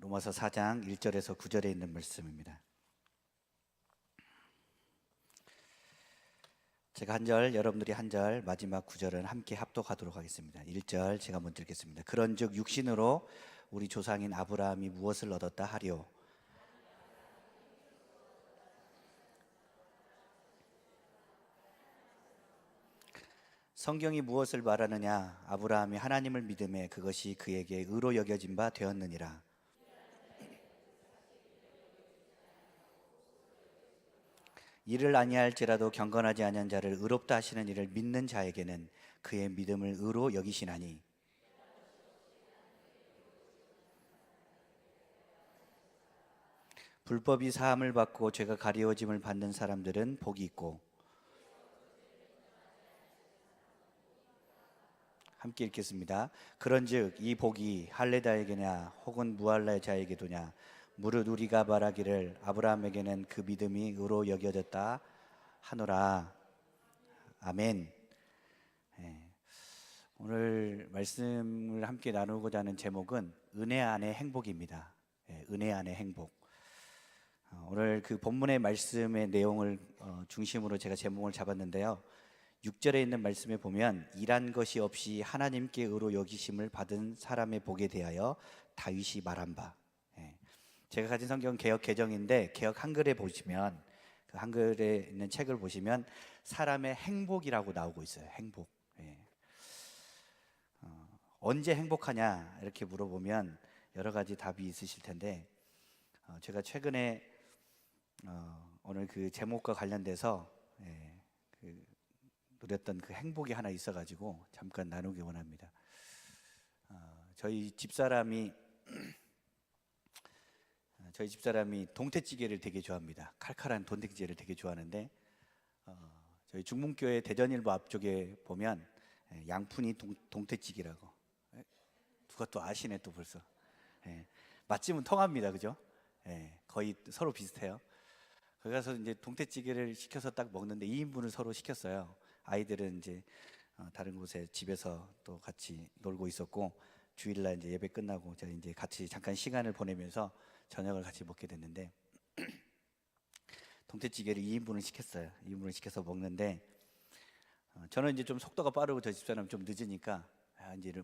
로마서 4장 1절에서 9절에 있는 말씀입니다. 제가 한 절, 여러분들이 한 절, 마지막 9절은 함께 합독하도록 하겠습니다. 1절 제가 먼저 읽겠습니다. 그런즉 육신으로 우리 조상인 아브라함이 무엇을 얻었다 하리요? 성경이 무엇을 말하느냐? 아브라함이 하나님을 믿음에 그것이 그에게 의로 여겨진 바 되었느니라. 이를 아니할지라도 경건하지 아니한 자를 의롭다 하시는 이를 믿는 자에게는 그의 믿음을 의로 여기시나니, 불법이 사함을 받고 죄가 가리워짐을 받는 사람들은 복이 있고, 함께 읽겠습니다. 그런즉 이 복이 할레다에게냐 혹은 무할레 자에게도냐, 무릇 우리가 말하기를 아브라함에게는 그 믿음이 의로 여겨졌다 하노라. 아멘. 오늘 말씀을 함께 나누고자 하는 제목은 은혜 안의 행복입니다. 은혜 안의 행복. 오늘 그 본문의 말씀의 내용을 중심으로 제가 제목을 잡았는데요. 6절에 있는 말씀에 보면 일한 것이 없이 하나님께 의로 여기심을 받은 사람의 복에 대하여 다윗이 말한 바. 제가 가진 성경 개역 개정인데 개역 한글에 보시면, 그 한글에 있는 책을 보시면 사람의 행복이라고 나오고 있어요. 행복. 언제 행복하냐 이렇게 물어보면 여러 가지 답이 있으실 텐데, 제가 최근에 오늘 그 제목과 관련돼서 누렸던 그 행복이 하나 있어가지고 잠깐 나누기 원합니다. 저희 집사람이 동태찌개를 되게 좋아합니다. 칼칼한 동태찌개를 되게 좋아하는데, 저희 중문교회 대전일보 앞쪽에 보면 양푼이 동태찌개라고, 누가 또 아시네 또 벌써. 맛집은 통합니다, 그죠? 거의 서로 비슷해요. 거기 가서 이제 동태찌개를 시켜서 딱 먹는데 2인분을 서로 시켰어요. 아이들은 이제 다른 곳에 집에서 또 같이 놀고 있었고, 주일날 이제 예배 끝나고 저희 이제 같이 잠깐 시간을 보내면서 저녁을 같이 먹게 됐는데, 동태찌개를 2인분을 시켰어요. 2인분을 시켜서 먹는데, 저는 이제 좀 속도가 빠르고 저 집사람은 좀 늦으니까 이제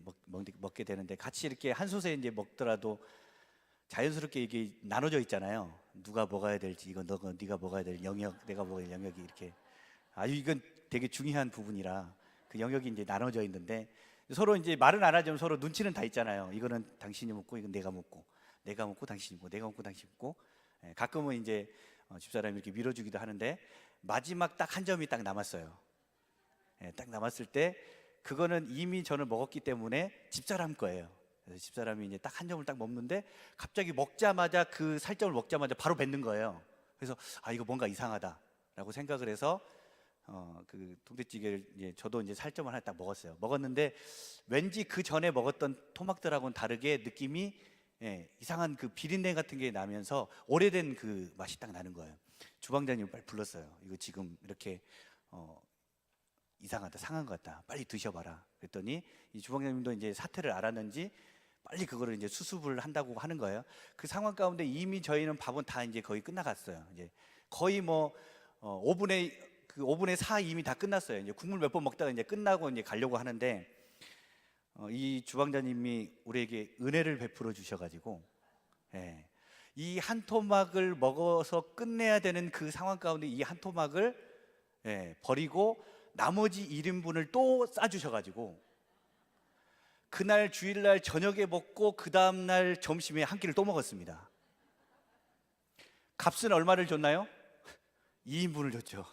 먹게 되는데, 같이 이렇게 한 솥에 이제 먹더라도 자연스럽게 이게 나눠져 있잖아요. 누가 먹어야 될지, 이거 네가 먹어야 될 영역, 내가 먹어야 될 영역이 이렇게 아주 이건 되게 중요한 부분이라 그 영역이 이제 나눠져 있는데, 서로 이제 말은 안 하지만 서로 눈치는 다 있잖아요. 이거는 당신이 먹고 이건 내가 먹고, 내가 먹고 당신이 먹고, 내가 먹고 당신이 먹고. 가끔은 이제 집사람이 이렇게 밀어주기도 하는데, 마지막 딱 한 점이 딱 남았어요. 딱 남았을 때 그거는 이미 저는 먹었기 때문에 집사람 거예요. 그래서 집사람이 이제 딱 한 점을 딱 먹는데, 갑자기 먹자마자 그 살점을 먹자마자 바로 뱉는 거예요. 그래서 이거 뭔가 이상하다라고 생각을 해서 그 동태찌개를 이제 저도 이제 살점을 하나 딱 먹었어요. 먹었는데 왠지 그 전에 먹었던 토막들하고는 다르게 느낌이 이상한 그 비린내 같은 게 나면서 오래된 그 맛이 딱 나는 거예요. 주방장님을 빨리 불렀어요. 이거 지금 이렇게 이상하다, 상한 것 같다, 빨리 드셔봐라. 그랬더니 이 주방장님도 이제 사태를 알았는지 빨리 그거를 이제 수습을 한다고 하는 거예요. 그 상황 가운데 이미 저희는 밥은 다 이제 거의 끝나갔어요. 이제 거의 뭐 5분의 4 이미 다 끝났어요. 이제 국물 몇 번 먹다가 이제 끝나고 이제 가려고 하는데, 이 주방장님이 우리에게 은혜를 베풀어 주셔가지고, 이 한 토막을 먹어서 끝내야 되는 그 상황 가운데 이 한 토막을 버리고 나머지 1인분을 또 싸주셔가지고, 그날 주일날 저녁에 먹고 그 다음날 점심에 한 끼를 또 먹었습니다. 값은 얼마를 줬나요? 2인분을 줬죠.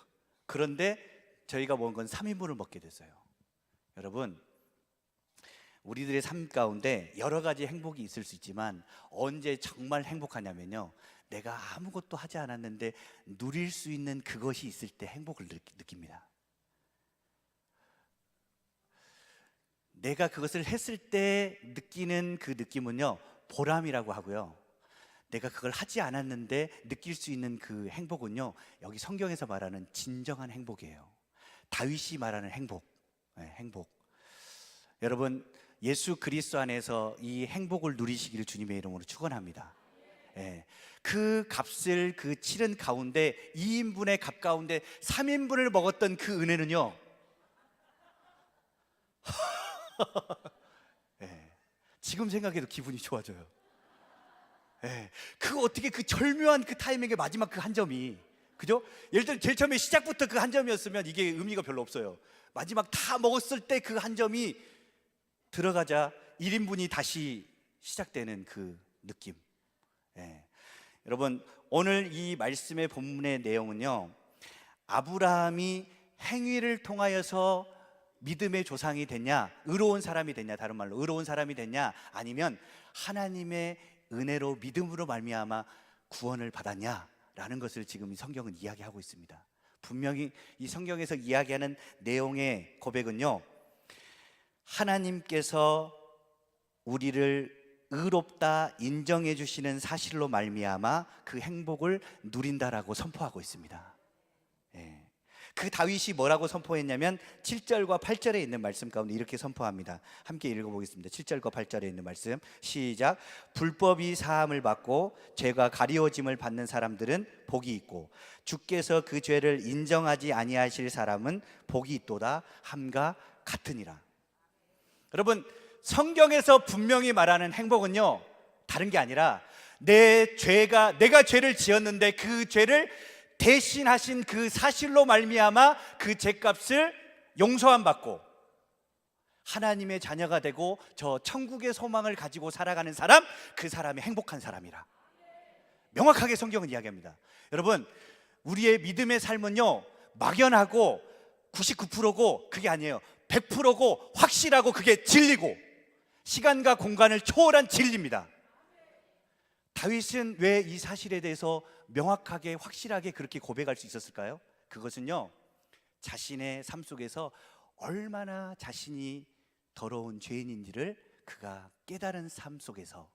그런데 저희가 먹은 건 3인분을 먹게 됐어요. 여러분, 우리들의 삶 가운데 여러 가지 행복이 있을 수 있지만 언제 정말 행복하냐면요, 내가 아무것도 하지 않았는데 누릴 수 있는 그것이 있을 때 행복을 느낍니다. 내가 그것을 했을 때 느끼는 그 느낌은요, 보람이라고 하고요, 내가 그걸 하지 않았는데 느낄 수 있는 그 행복은요, 여기 성경에서 말하는 진정한 행복이에요. 다윗이 말하는 행복. 행복. 여러분, 예수 그리스도 안에서 이 행복을 누리시기를 주님의 이름으로 축원합니다. 예, 그 값을 그 치른 가운데 2인분의 값 가운데 3인분을 먹었던 그 은혜는요, 예, 지금 생각해도 기분이 좋아져요. 예, 그 어떻게 그 절묘한 그 타이밍의 마지막 그 한 점이, 그죠? 예를 들어 제일 처음에 시작부터 그 한 점이었으면 이게 의미가 별로 없어요. 마지막 다 먹었을 때 그 한 점이 들어가자 1인분이 다시 시작되는 그 느낌. 예. 여러분, 오늘 이 말씀의 본문의 내용은요, 아브라함이 행위를 통하여서 믿음의 조상이 됐냐, 의로운 사람이 됐냐, 다른 말로 의로운 사람이 됐냐, 아니면 하나님의 은혜로 믿음으로 말미암아 구원을 받았냐라는 것을 지금 이 성경은 이야기하고 있습니다. 분명히 이 성경에서 이야기하는 내용의 고백은요, 하나님께서 우리를 의롭다 인정해 주시는 사실로 말미암아 그 행복을 누린다라고 선포하고 있습니다. 예. 그 다윗이 뭐라고 선포했냐면 7절과 8절에 있는 말씀 가운데 이렇게 선포합니다. 함께 읽어보겠습니다. 7절과 8절에 있는 말씀 시작. 불법이 사함을 받고 죄가 가리워짐을 받는 사람들은 복이 있고 주께서 그 죄를 인정하지 아니하실 사람은 복이 있도다 함과 같으니라. 여러분, 성경에서 분명히 말하는 행복은요, 다른 게 아니라 내가 죄를 지었는데 그 죄를 대신하신 그 사실로 말미암아 그 죄값을 용서함 받고 하나님의 자녀가 되고 저 천국의 소망을 가지고 살아가는 사람, 그 사람이 행복한 사람이라 명확하게 성경은 이야기합니다. 여러분, 우리의 믿음의 삶은요, 막연하고 99%고 그게 아니에요. 100%고 확실하고 그게 진리고 시간과 공간을 초월한 진리입니다. 다윗은 왜 이 사실에 대해서 명확하게 확실하게 그렇게 고백할 수 있었을까요? 그것은요, 자신의 삶 속에서 얼마나 자신이 더러운 죄인인지를 그가 깨달은 삶 속에서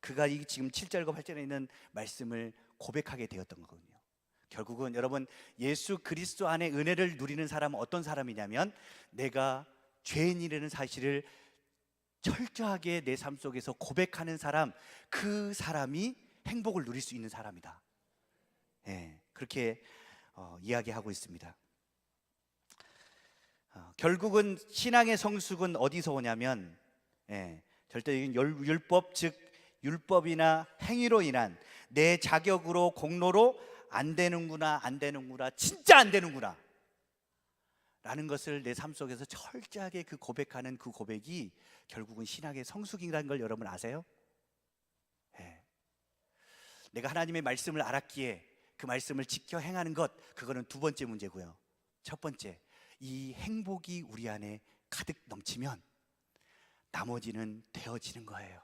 그가 이 지금 7절과 8절에 있는 말씀을 고백하게 되었던 거거든요. 결국은 여러분, 예수 그리스도 안에 은혜를 누리는 사람은 어떤 사람이냐면 내가 죄인이라는 사실을 철저하게 내 삶 속에서 고백하는 사람, 그 사람이 행복을 누릴 수 있는 사람이다. 예, 그렇게 이야기하고 있습니다. 결국은 신앙의 성숙은 어디서 오냐면 절대적인 율법, 즉 율법이나 행위로 인한 내 자격으로 공로로 안 되는구나, 진짜 안 되는구나 라는 것을 내 삶 속에서 철저하게 그 고백하는 그 고백이 결국은 신앙의 성숙이라는 걸 여러분 아세요? 내가 하나님의 말씀을 알았기에 그 말씀을 지켜 행하는 것, 그거는 두 번째 문제고요. 첫 번째, 이 행복이 우리 안에 가득 넘치면 나머지는 되어지는 거예요.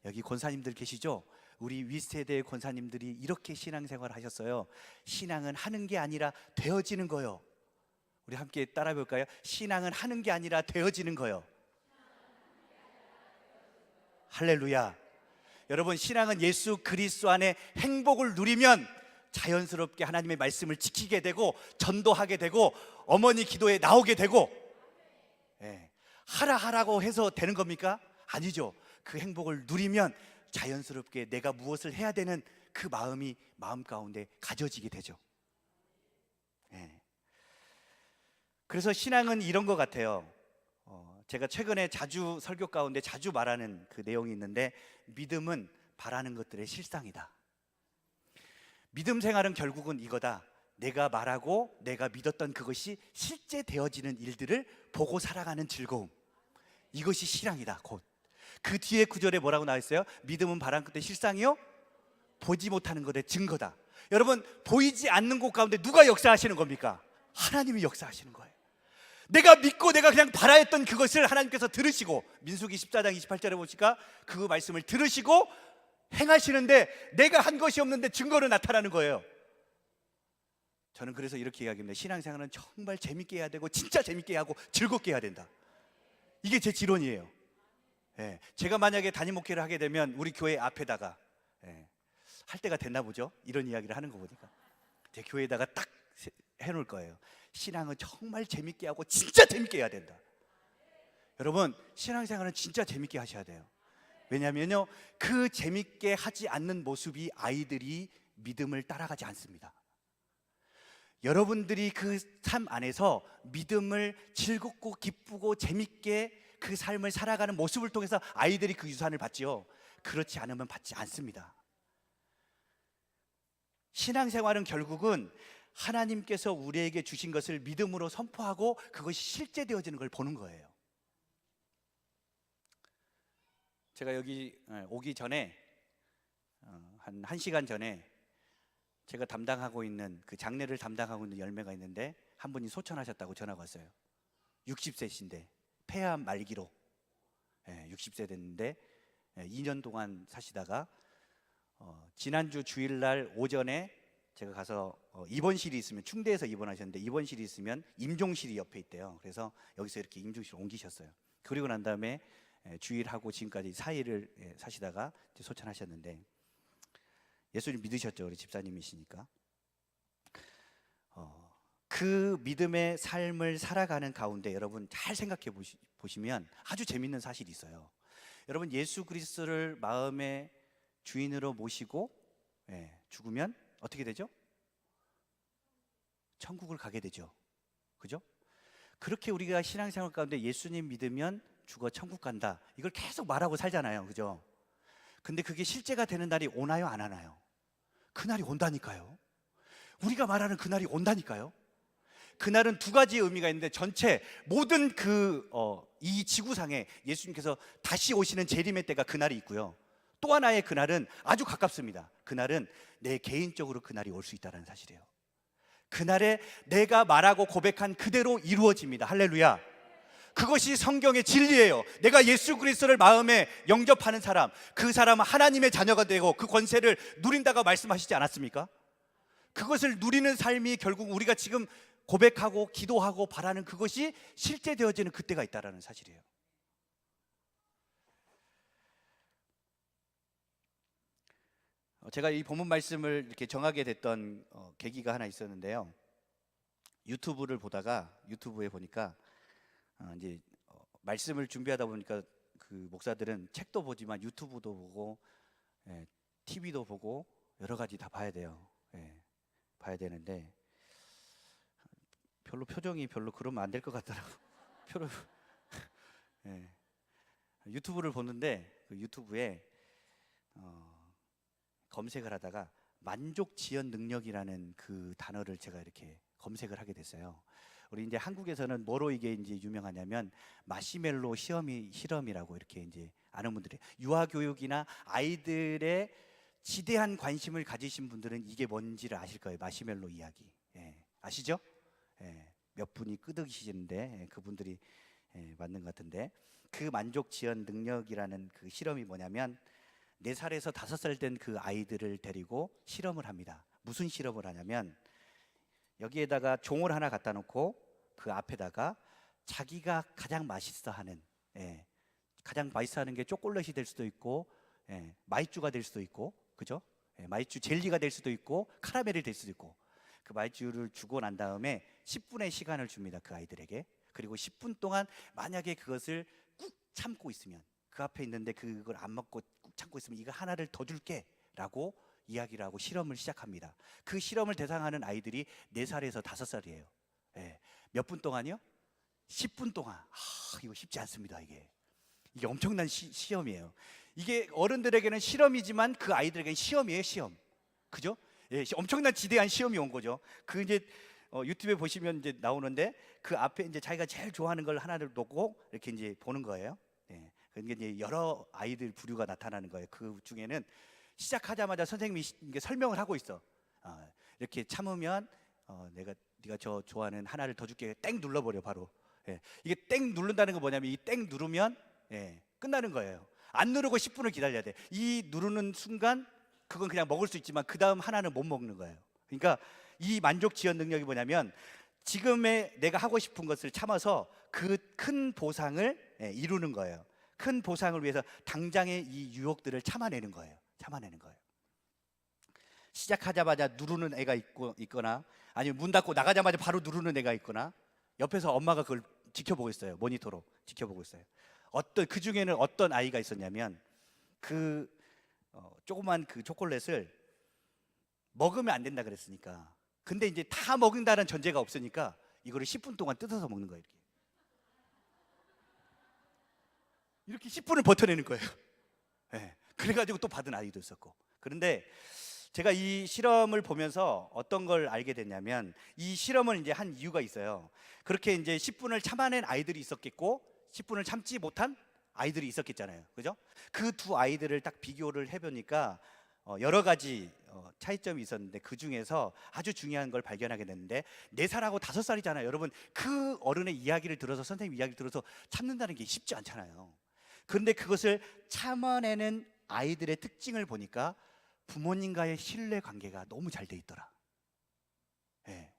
여기 권사님들 계시죠? 우리 윗세대의 권사님들이 이렇게 신앙생활을 하셨어요. 신앙은 하는 게 아니라 되어지는 거요. 우리 함께 따라 볼까요? 신앙은 하는 게 아니라 되어지는 거요. 할렐루야. 여러분, 신앙은 예수 그리스도 안에 행복을 누리면 자연스럽게 하나님의 말씀을 지키게 되고 전도하게 되고 어머니 기도에 나오게 되고 하라고 해서 되는 겁니까? 아니죠. 그 행복을 누리면 자연스럽게 내가 무엇을 해야 되는 그 마음이 마음 가운데 가져지게 되죠. 그래서 신앙은 이런 것 같아요. 제가 최근에 자주 설교 가운데 자주 말하는 그 내용이 있는데, 믿음은 바라는 것들의 실상이다. 믿음 생활은 결국은 이거다. 내가 말하고 내가 믿었던 그것이 실제 되어지는 일들을 보고 살아가는 즐거움, 이것이 신앙이다. 곧 그 뒤에 구절에 뭐라고 나와 있어요? 믿음은 바라는 것들의 실상이요 보지 못하는 것의 증거다. 여러분, 보이지 않는 곳 가운데 누가 역사하시는 겁니까? 하나님이 역사하시는 거예요. 내가 믿고 내가 그냥 바라했던 그것을 하나님께서 들으시고, 민수기 14장 28절에 보니까 그 말씀을 들으시고 행하시는데 내가 한 것이 없는데 증거로 나타나는 거예요. 저는 그래서 이렇게 이야기합니다. 신앙생활은 정말 재밌게 해야 되고 진짜 재밌게 하고 즐겁게 해야 된다. 이게 제 지론이에요. 제가 만약에 담임 목회를 하게 되면 우리 교회 앞에다가 할 때가 됐나 보죠. 이런 이야기를 하는 거 보니까 제 교회에다가 딱 해놓을 거예요. 신앙은 정말 재밌게 하고 진짜 재밌게 해야 된다. 여러분, 신앙생활은 진짜 재밌게 하셔야 돼요. 왜냐하면요, 그 재밌게 하지 않는 모습이 아이들이 믿음을 따라가지 않습니다. 여러분들이 그 삶 안에서 믿음을 즐겁고 기쁘고 재밌게 그 삶을 살아가는 모습을 통해서 아이들이 그 유산을 받지요. 그렇지 않으면 받지 않습니다. 신앙생활은 결국은 하나님께서 우리에게 주신 것을 믿음으로 선포하고 그것이 실제되어지는 걸 보는 거예요. 제가 여기 오기 전에 한 1시간 전에 제가 담당하고 있는 그 장례를 담당하고 있는 열매가 있는데 한 분이 소천하셨다고 전화가 왔어요. 60세신데 폐암 말기로 60세 됐는데 2년 동안 사시다가 지난주 주일날 오전에 제가 가서 입원실이 있으면, 충대에서 입원하셨는데 입원실이 있으면 임종실이 옆에 있대요. 그래서 여기서 이렇게 임종실 옮기셨어요. 그리고 난 다음에 주일하고 지금까지 4일을 사시다가 소천하셨는데, 예수님 믿으셨죠? 우리 집사님이시니까. 그 믿음의 삶을 살아가는 가운데 여러분 잘 생각해 보시면 아주 재밌는 사실이 있어요. 여러분, 예수 그리스도를 마음의 주인으로 모시고 죽으면 어떻게 되죠? 천국을 가게 되죠. 그죠? 그렇게 우리가 신앙생활 가운데 예수님 믿으면 죽어 천국 간다, 이걸 계속 말하고 살잖아요. 그죠? 근데 그게 실제가 되는 날이 오나요, 안 오나요? 그날이 온다니까요. 우리가 말하는 그날이 온다니까요. 그날은 두 가지의 의미가 있는데, 전체 모든 이 지구상에 예수님께서 다시 오시는 재림의 때가 그날이 있고요. 또 하나의 그날은 아주 가깝습니다. 그날은 내 개인적으로 그날이 올 수 있다는 사실이에요. 그날에 내가 말하고 고백한 그대로 이루어집니다. 할렐루야. 그것이 성경의 진리예요. 내가 예수 그리스도를 마음에 영접하는 사람, 그 사람은 하나님의 자녀가 되고 그 권세를 누린다고 말씀하시지 않았습니까? 그것을 누리는 삶이 결국 우리가 지금 고백하고 기도하고 바라는 그것이 실제 되어지는 그때가 있다는 사실이에요. 제가 이 본문 말씀을 이렇게 정하게 됐던 계기가 하나 있었는데요. 유튜브를 보다가, 유튜브에 보니까 이제 말씀을 준비하다 보니까 그 목사들은 책도 보지만 유튜브도 보고 TV도 보고 여러 가지 다 봐야 돼요. 봐야 되는데 별로 표정이 별로 그러면 안 될 것 같더라고. 유튜브를 보는데 그 유튜브에 검색을 하다가 만족 지연 능력이라는 그 단어를 제가 이렇게 검색을 하게 됐어요. 우리 이제 한국에서는 뭐로 이게 이제 유명하냐면 마시멜로 실험이라고 이렇게 이제 아는 분들이, 유아 교육이나 아이들의 지대한 관심을 가지신 분들은 이게 뭔지를 아실 거예요. 마시멜로 이야기. 아시죠? 몇 분이 끄덕이시는데 그분들이 맞는 것 같은데, 그 만족 지연 능력이라는 그 실험이 뭐냐면 4살에서 5살 된 그 아이들을 데리고 실험을 합니다. 무슨 실험을 하냐면, 여기에다가 종을 하나 갖다 놓고 그 앞에다가 자기가 가장 맛있어하는, 가장 맛있어하는 게 초콜릿이 될 수도 있고 마이쮸가 될 수도 있고, 그죠? 마이쮸 젤리가 될 수도 있고 카라멜이 될 수도 있고, 그 마이쮸를 주고 난 다음에 10분의 시간을 줍니다, 그 아이들에게. 그리고 10분 동안 만약에 그것을 꾹 참고 있으면, 그 앞에 있는데 그걸 안 먹고 꾹 참고 있으면 이거 하나를 더 줄게 라고 이야기를 하고 실험을 시작합니다. 그 실험을 대상하는 아이들이 4살에서 5살이에요. 몇 분 동안이요? 10분 동안. 이거 쉽지 않습니다. 이게 엄청난 시험이에요. 이게 어른들에게는 실험이지만 그 아이들에게는 시험이에요, 시험. 그죠? 엄청난 지대한 시험이 온 거죠. 그 이제 유튜브에 보시면 이제 나오는데, 그 앞에 이제 자기가 제일 좋아하는 걸 하나를 놓고 이렇게 이제 보는 거예요. 그러니까 이제 여러 아이들 부류가 나타나는 거예요. 그 중에는 시작하자마자 선생님이 설명을 하고 있어. 이렇게 참으면 네가 저 좋아하는 하나를 더 줄게. 땡 눌러버려 바로. 이게 땡 누른다는 건 뭐냐면, 이 땡 누르면 끝나는 거예요. 안 누르고 10분을 기다려야 돼. 이 누르는 순간 그건 그냥 먹을 수 있지만 그 다음 하나는 못 먹는 거예요. 그러니까 이 만족 지연 능력이 뭐냐면, 지금의 내가 하고 싶은 것을 참아서 그 큰 보상을 이루는 거예요. 큰 보상을 위해서 당장의 이 유혹들을 참아내는 거예요. 시작하자마자 누르는 애가 있거나, 아니면 문 닫고 나가자마자 바로 누르는 애가 있거나, 옆에서 엄마가 그걸 지켜보고 있어요. 모니터로 지켜보고 있어요. 어떤 그 중에는 어떤 아이가 있었냐면 그 조그만 그 초콜릿을 먹으면 안 된다 그랬으니까, 근데 이제 다 먹는다는 전제가 없으니까 이거를 10분 동안 뜯어서 먹는 거예요. 이렇게 10분을 버텨내는 거예요. 네. 그래가지고 또 받은 아이도 있었고. 그런데 제가 이 실험을 보면서 어떤 걸 알게 됐냐면, 이 실험을 이제 한 이유가 있어요. 그렇게 이제 10분을 참아낸 아이들이 있었겠고 10분을 참지 못한 아이들이 있었겠잖아요. 그죠? 그 두 아이들을 딱 비교를 해보니까 여러 가지 차이점이 있었는데, 그 중에서 아주 중요한 걸 발견하게 됐는데, 4살하고 5살이잖아요. 여러분, 그 어른의 이야기를 들어서, 선생님 이야기를 들어서 참는다는 게 쉽지 않잖아요. 그런데 그것을 참아내는 아이들의 특징을 보니까 부모님과의 신뢰 관계가 너무 잘 돼 있더라. 예.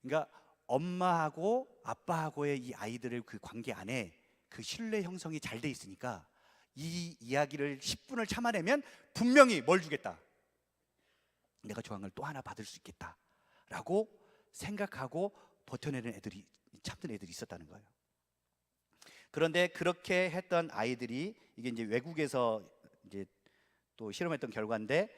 그러니까 엄마하고 아빠하고의 이 아이들의 그 관계 안에 그 신뢰 형성이 잘 돼 있으니까 이 이야기를 10분을 참아내면 분명히 뭘 주겠다, 내가 좋아하는 걸 또 하나 받을 수 있겠다 라고 생각하고 버텨내는 애들이, 참는 애들이 있었다는 거예요. 그런데 그렇게 했던 아이들이, 이게 이제 외국에서 이제 또 실험했던 결과인데,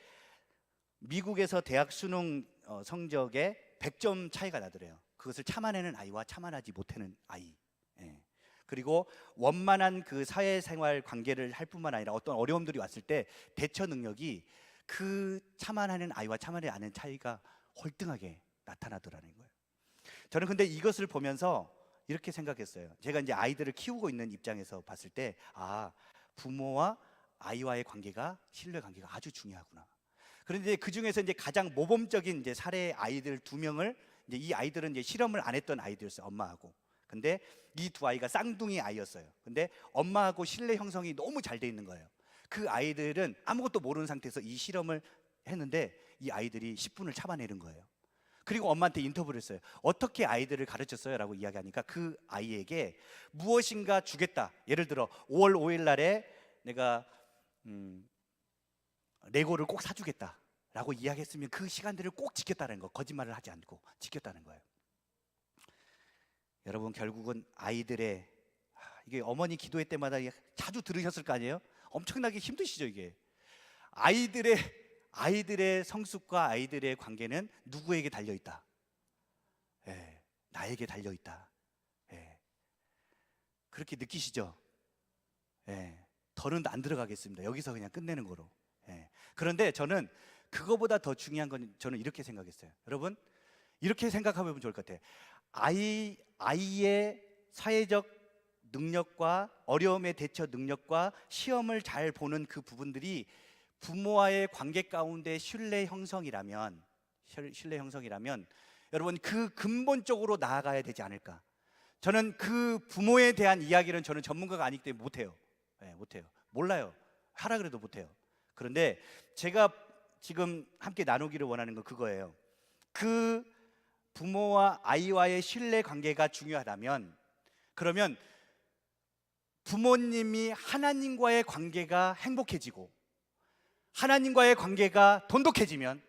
미국에서 대학 수능 성적에 100점 차이가 나더래요. 그것을 참아내는 아이와 참아내지 못하는 아이. 예. 그리고 원만한 그 사회생활 관계를 할 뿐만 아니라 어떤 어려움들이 왔을 때 대처 능력이 그 참아내는 아이와 참아내지 않는 차이가 월등하게 나타나더라는 거예요. 저는 근데 이것을 보면서 이렇게 생각했어요. 제가 이제 아이들을 키우고 있는 입장에서 봤을 때, 부모와 아이와의 관계가, 신뢰 관계가 아주 중요하구나. 그런데 그 중에서 이제 가장 모범적인 이제 사례의 아이들 2명을, 이제 이 아이들은 이제 실험을 안 했던 아이들이었어요. 엄마하고. 근데 이 두 아이가 쌍둥이 아이였어요. 근데 엄마하고 신뢰 형성이 너무 잘 돼 있는 거예요. 그 아이들은 아무것도 모르는 상태에서 이 실험을 했는데 이 아이들이 10분을 참아내는 거예요. 그리고 엄마한테 인터뷰를 했어요. 어떻게 아이들을 가르쳤어요? 라고 이야기하니까 그 아이에게 무엇인가 주겠다. 예를 들어 5월 5일 날에 내가 레고를 꼭 사주겠다 라고 이야기했으면 그 시간들을 꼭 지켰다는 거, 거짓말을 하지 않고 지켰다는 거예요. 여러분, 결국은 아이들의, 이게 어머니 기도회 때마다 자주 들으셨을 거 아니에요? 엄청나게 힘드시죠 이게. 아이들의 성숙과 아이들의 관계는 누구에게 달려있다? 예, 나에게 달려있다. 예, 그렇게 느끼시죠? 예, 더는 안 들어가겠습니다. 여기서 그냥 끝내는 거로. 예, 그런데 저는 그거보다 더 중요한 건, 저는 이렇게 생각했어요. 여러분, 이렇게 생각하면 좋을 것 같아요. 아이의 사회적 능력과 어려움의 대처 능력과 시험을 잘 보는 그 부분들이 부모와의 관계 가운데 신뢰 형성이라면, 여러분, 그 근본적으로 나아가야 되지 않을까. 저는 그 부모에 대한 이야기는 저는 전문가가 아니기 때문에 못해요. 못해요. 몰라요. 하라 그래도 못해요. 그런데 제가 지금 함께 나누기를 원하는 건 그거예요. 그 부모와 아이와의 신뢰 관계가 중요하다면, 그러면 부모님이 하나님과의 관계가 행복해지고 하나님과의 관계가 돈독해지면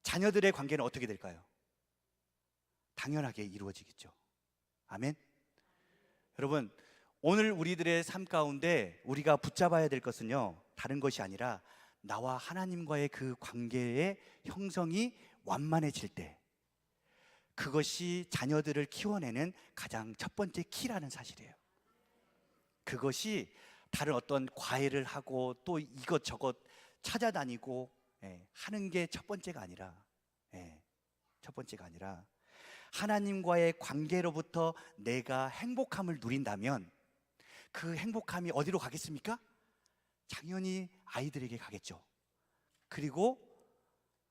자녀들의 관계는 어떻게 될까요? 당연하게 이루어지겠죠. 아멘. 여러분, 오늘 우리들의 삶 가운데 우리가 붙잡아야 될 것은요, 다른 것이 아니라 나와 하나님과의 그 관계의 형성이 완만해질 때, 그것이 자녀들을 키워내는 가장 첫 번째 키라는 사실이에요. 그것이 다른 어떤 과외를 하고 또 이것저것 찾아다니고 하는 게 첫 번째가 아니라, 하나님과의 관계로부터 내가 행복함을 누린다면 그 행복함이 어디로 가겠습니까? 당연히 아이들에게 가겠죠. 그리고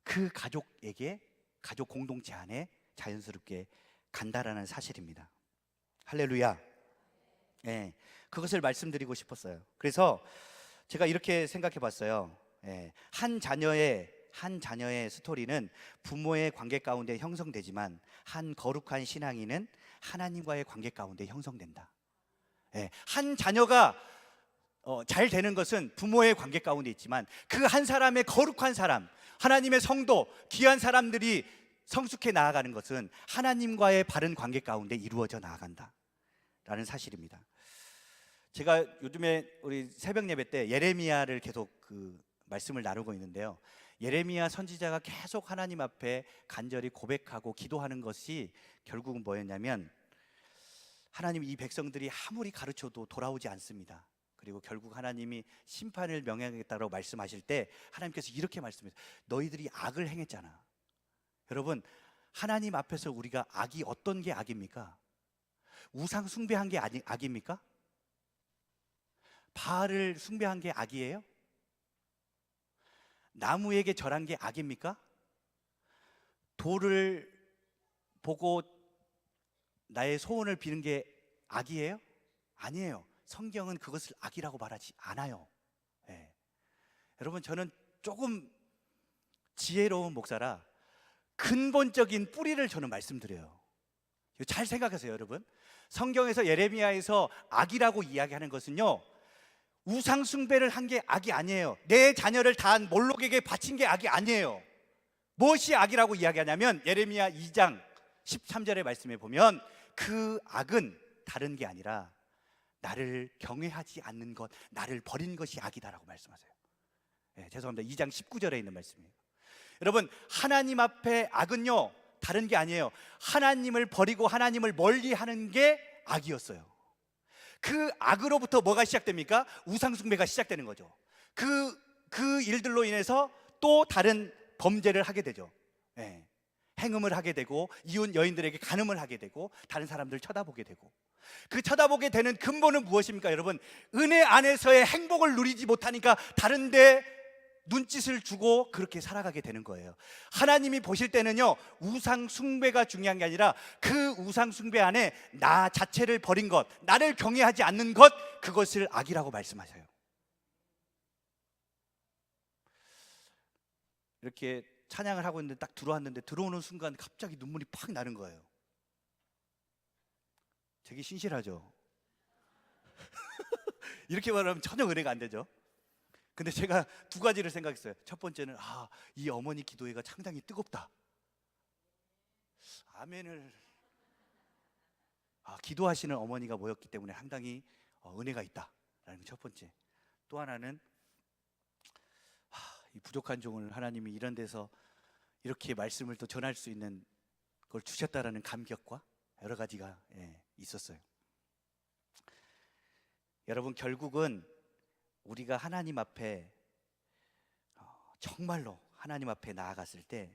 그 가족에게, 가족 공동체 안에 자연스럽게 간다라는 사실입니다. 할렐루야. 그것을 말씀드리고 싶었어요. 그래서 제가 이렇게 생각해 봤어요. 한 자녀의 스토리는 부모의 관계 가운데 형성되지만 한 거룩한 신앙인은 하나님과의 관계 가운데 형성된다. 한 자녀가 잘 되는 것은 부모의 관계 가운데 있지만 그 한 사람의 거룩한 사람, 하나님의 성도, 귀한 사람들이 성숙해 나아가는 것은 하나님과의 바른 관계 가운데 이루어져 나아간다. 라는 사실입니다. 제가 요즘에 우리 새벽 예배 때 예레미야를 계속 그 말씀을 나누고 있는데요. 예레미야 선지자가 계속 하나님 앞에 간절히 고백하고 기도하는 것이 결국은 뭐였냐면, 하나님 이 백성들이 아무리 가르쳐도 돌아오지 않습니다. 그리고 결국 하나님이 심판을 명령하겠다고 말씀하실 때 하나님께서 이렇게 말씀하세요. 너희들이 악을 행했잖아. 여러분, 하나님 앞에서 우리가 악이 어떤 게 악입니까? 우상 숭배한 게 악입니까? 바알을 숭배한 게 악이에요? 나무에게 절한 게 악입니까? 돌을 보고 나의 소원을 비는 게 악이에요? 아니에요. 성경은 그것을 악이라고 말하지 않아요. 네. 여러분, 저는 조금 지혜로운 목사라 근본적인 뿌리를 저는 말씀드려요. 잘 생각하세요, 여러분. 성경에서 예레미야에서 악이라고 이야기하는 것은요, 우상 숭배를 한 게 악이 아니에요. 내 자녀를 다 몰록에게 바친 게 악이 아니에요. 무엇이 악이라고 이야기하냐면 예레미야 2장 13절의 말씀에 보면 그 악은 다른 게 아니라 나를 경외하지 않는 것, 나를 버린 것이 악이다라고 말씀하세요. 네, 죄송합니다. 2장 19절에 있는 말씀이에요. 여러분, 하나님 앞에 악은요 다른 게 아니에요. 하나님을 버리고 하나님을 멀리하는 게 악이었어요. 그 악으로부터 뭐가 시작됩니까? 우상숭배가 시작되는 거죠. 그 일들로 인해서 또 다른 범죄를 하게 되죠. 네. 행음을 하게 되고 이웃 여인들에게 간음을 하게 되고 다른 사람들 쳐다보게 되고, 그 쳐다보게 되는 근본은 무엇입니까? 여러분, 은혜 안에서의 행복을 누리지 못하니까 다른 데 눈짓을 주고 그렇게 살아가게 되는 거예요. 하나님이 보실 때는요, 우상 숭배가 중요한 게 아니라 그 우상 숭배 안에 나 자체를 버린 것, 나를 경외하지 않는 것, 그것을 악이라고 말씀하셔요. 이렇게 찬양을 하고 있는데 딱 들어왔는데 들어오는 순간 갑자기 눈물이 팍 나는 거예요. 되게 신실하죠. 이렇게 말하면 전혀 은혜가 안 되죠. 근데 제가 두 가지를 생각했어요. 첫 번째는 이 어머니 기도회가 상당히 뜨겁다. 아멘을 기도하시는 어머니가 모였기 때문에 상당히 은혜가 있다라는 게 첫 번째. 또 하나는 이 부족한 종을 하나님이 이런 데서 이렇게 말씀을 또 전할 수 있는 걸 주셨다라는 감격과 여러 가지가 있었어요. 여러분, 결국은 우리가 하나님 앞에 정말로 하나님 앞에 나아갔을 때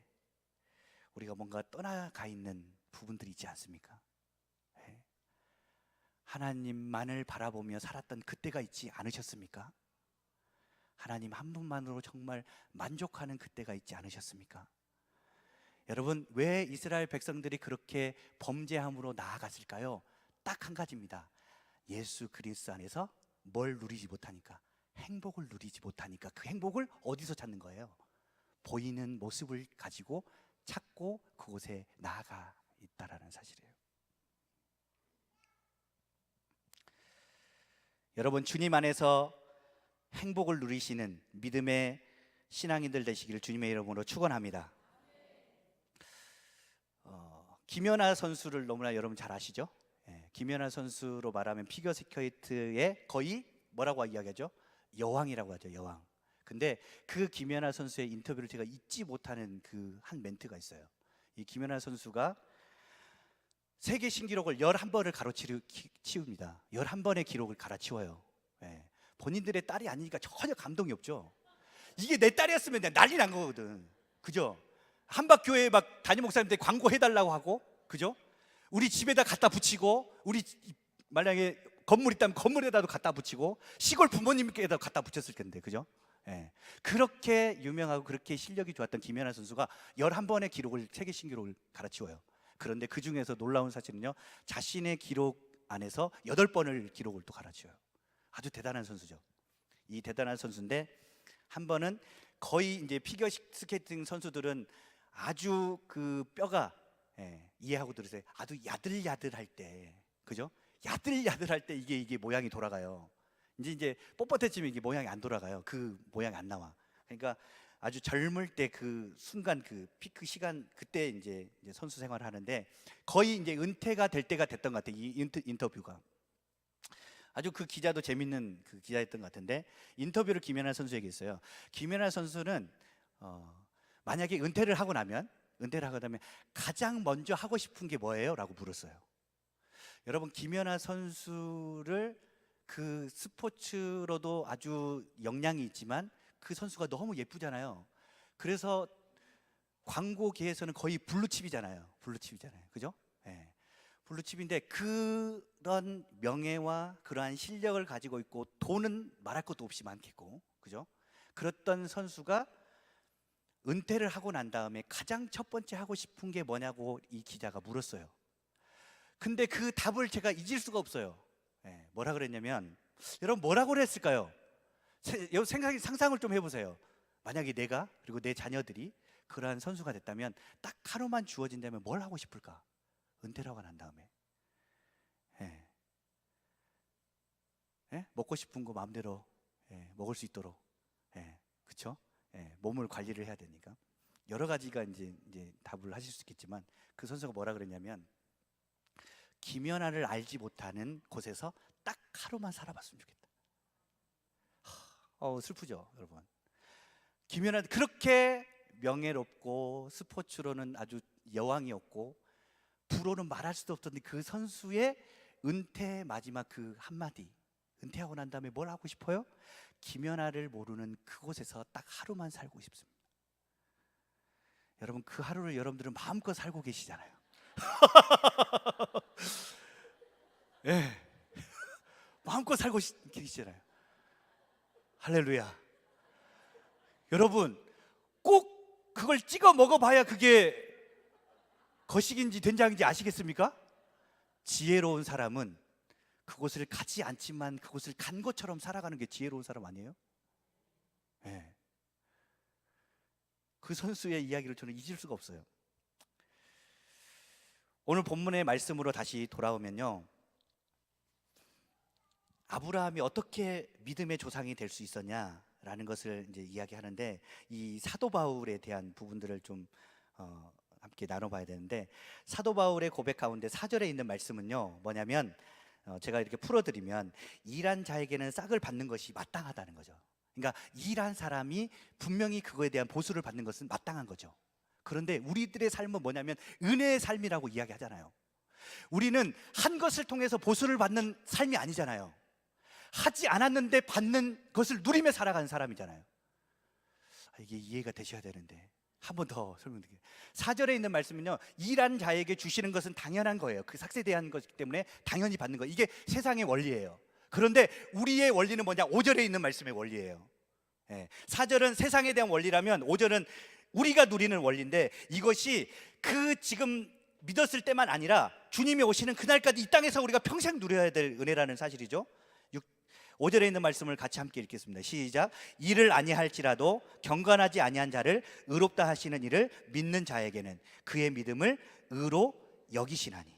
우리가 뭔가 떠나가 있는 부분들이 있지 않습니까? 하나님만을 바라보며 살았던 그때가 있지 않으셨습니까? 하나님 한 분만으로 정말 만족하는 그때가 있지 않으셨습니까? 여러분, 왜 이스라엘 백성들이 그렇게 범죄함으로 나아갔을까요? 딱 한 가지입니다. 예수 그리스도 안에서 뭘 누리지 못하니까, 행복을 누리지 못하니까. 그 행복을 어디서 찾는 거예요? 보이는 모습을 가지고 찾고 그곳에 나아가 있다라는 사실이에요. 여러분, 주님 안에서 행복을 누리시는 믿음의 신앙인들 되시기를 주님의 이름으로 축원합니다. 김연아 선수를 너무나 여러분 잘 아시죠? 김연아 선수로 말하면 피겨스케이트의 거의 뭐라고 이야기하죠? 여왕이라고 하죠, 여왕. 근데 그 김연아 선수의 인터뷰를 제가 잊지 못하는 그 한 멘트가 있어요. 이 김연아 선수가 세계 신기록을 11번을 가로치웁니다. 11번의 기록을 갈아치워요. 본인들의 딸이 아니니까 전혀 감동이 없죠. 이게 내 딸이었으면 난리 난 거거든. 그죠? 한박교회 막 담임 목사님들 광고 해달라고 하고, 그죠? 우리 집에다 갖다 붙이고, 우리 만약에 건물 있다면 건물에다도 갖다 붙이고, 시골 부모님께다 갖다 붙였을 텐데, 그죠? 그렇게 유명하고 그렇게 실력이 좋았던 김연아 선수가 11번의 기록을, 세계 신기록을 갈아치워요. 그런데 그 중에서 놀라운 사실은요, 자신의 기록 안에서 8번을 기록을 또 갈아치워요. 아주 대단한 선수죠. 이 대단한 선수인데, 한 번은 거의 이제 피겨 스케이팅 선수들은 아주 그 뼈가 이해하고 들으세요. 아주 야들야들할 때, 그죠? 야들야들할 때 이게 모양이 돌아가요. 이제 뻣뻣해지면 이게 모양이 안 돌아가요. 그 모양이 안 나와. 그러니까 아주 젊을 때 그 순간, 그 피크 시간, 그때 이제 선수 생활을 하는데 거의 이제 은퇴가 될 때가 됐던 것 같아요. 이 인터뷰가. 아주 그 기자도 재밌는 그 기자였던 것 같은데, 인터뷰를 김연아 선수에게 했어요. 김연아 선수는 만약에 은퇴를 하고 나면 가장 먼저 하고 싶은 게 뭐예요? 라고 물었어요. 여러분, 김연아 선수를 그 스포츠로도 아주 역량이 있지만 그 선수가 너무 예쁘잖아요. 그래서 광고계에서는 거의 블루칩이잖아요. 그죠? 예. 블루칩인데 그런 명예와 그러한 실력을 가지고 있고 돈은 말할 것도 없이 많겠고, 그죠? 그랬던 선수가 은퇴를 하고 난 다음에 가장 첫 번째 하고 싶은 게 뭐냐고 이 기자가 물었어요. 근데 그 답을 제가 잊을 수가 없어요. 예, 뭐라 그랬냐면, 여러분 뭐라고 그랬을까요? 상상을 좀 해보세요. 만약에 내가 그리고 내 자녀들이 그러한 선수가 됐다면 딱 하루만 주어진다면 뭘 하고 싶을까? 은퇴를 하고 난 다음에 예. 예? 먹고 싶은 거 마음대로 먹을 수 있도록, 그렇죠? 몸을 관리를 해야 되니까 여러 가지가 이제 답을 하실 수 있겠지만, 그 선수가 뭐라 그랬냐면, 김연아를 알지 못하는 곳에서 딱 하루만 살아봤으면 좋겠다. 슬프죠, 여러분. 김연아 그렇게 명예롭고 스포츠로는 아주 여왕이었고 부로는 말할 수도 없던 그 선수의 은퇴 마지막 그 한마디, 은퇴하고 난 다음에 뭘 하고 싶어요? 김연아를 모르는 그곳에서 딱 하루만 살고 싶습니다. 여러분, 그 하루를 여러분들은 마음껏 살고 계시잖아요. 예, 마음껏 살고 계시잖아요. 할렐루야. 여러분, 꼭 그걸 찍어 먹어봐야 그게 거식인지 된장인지 아시겠습니까? 지혜로운 사람은 그곳을 가지 않지만 그곳을 간 것처럼 살아가는 게 지혜로운 사람 아니에요? 네. 그 선수의 이야기를 저는 잊을 수가 없어요. 오늘 본문의 말씀으로 다시 돌아오면요, 아브라함이 어떻게 믿음의 조상이 될 수 있었냐라는 것을 이제 이야기하는데, 이 사도 바울에 대한 부분들을 좀 함께 나눠봐야 되는데, 사도 바울의 고백 가운데 4절에 있는 말씀은요 뭐냐면, 제가 이렇게 풀어드리면, 일한 자에게는 싹을 받는 것이 마땅하다는 거죠. 그러니까 일한 사람이 분명히 그거에 대한 보수를 받는 것은 마땅한 거죠. 그런데 우리들의 삶은 뭐냐면 은혜의 삶이라고 이야기하잖아요. 우리는 한 것을 통해서 보수를 받는 삶이 아니잖아요. 하지 않았는데 받는 것을 누리며 살아가는 사람이잖아요. 이게 이해가 되셔야 되는데 한 번 더 설명드릴게요. 4절에 있는 말씀은요, 일한 자에게 주시는 것은 당연한 거예요. 그 삭세에 대한 것이기 때문에 당연히 받는 거예요. 이게 세상의 원리예요. 그런데 우리의 원리는 뭐냐? 5절에 있는 말씀의 원리예요. 4절은 세상에 대한 원리라면 5절은 우리가 누리는 원리인데, 이것이 그 지금 믿었을 때만 아니라 주님이 오시는 그날까지 이 땅에서 우리가 평생 누려야 될 은혜라는 사실이죠. 5절에 있는 말씀을 같이 함께 읽겠습니다. 시작. 이를 아니할지라도 경건하지 아니한 자를 의롭다 하시는 이를 믿는 자에게는 그의 믿음을 의로 여기시나니.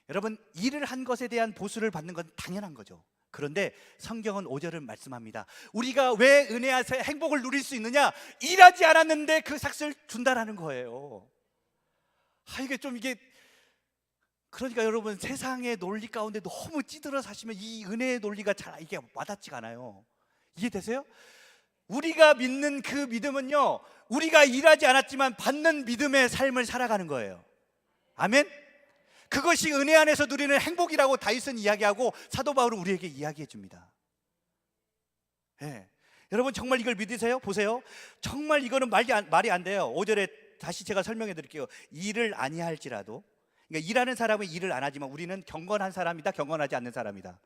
여러분, 일을 한 것에 대한 보수를 받는 건 당연한 거죠. 그런데 성경은 5절을 말씀합니다. 우리가 왜 은혜 안에서 행복을 누릴 수 있느냐? 일하지 않았는데 그 삭스를 준다라는 거예요. 이게 그러니까 여러분, 세상의 논리 가운데 너무 찌들어 사시면 이 은혜의 논리가 잘 이게 와닿지가 않아요. 이해되세요? 우리가 믿는 그 믿음은요, 우리가 일하지 않았지만 받는 믿음의 삶을 살아가는 거예요. 아멘? 그것이 은혜 안에서 누리는 행복이라고 다윗은 이야기하고 사도 바울은 우리에게 이야기해 줍니다. 여러분, 정말 이걸 믿으세요? 보세요. 정말 이거는 말이 안 돼요. 5절에 다시 제가 설명해 드릴게요. 일을 아니할지라도, 그러니까 일하는 사람은 일을 안 하지만 우리는 경건한 사람이다, 경건하지 않는 사람이다.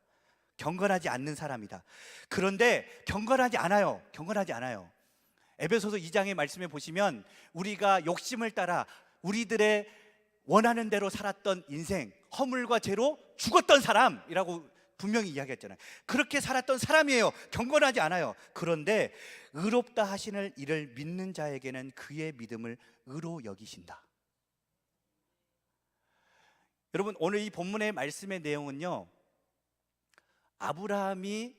경건하지 않는 사람이다. 그런데 경건하지 않아요. 에베소서 2장의 말씀에 보시면, 우리가 욕심을 따라 우리들의 원하는 대로 살았던 인생, 허물과 죄로 죽었던 사람이라고 분명히 이야기했잖아요. 그렇게 살았던 사람이에요. 경건하지 않아요. 그런데 의롭다 하시는 이를 믿는 자에게는 그의 믿음을 의로 여기신다. 여러분, 오늘 이 본문의 말씀의 내용은요, 아브라함이,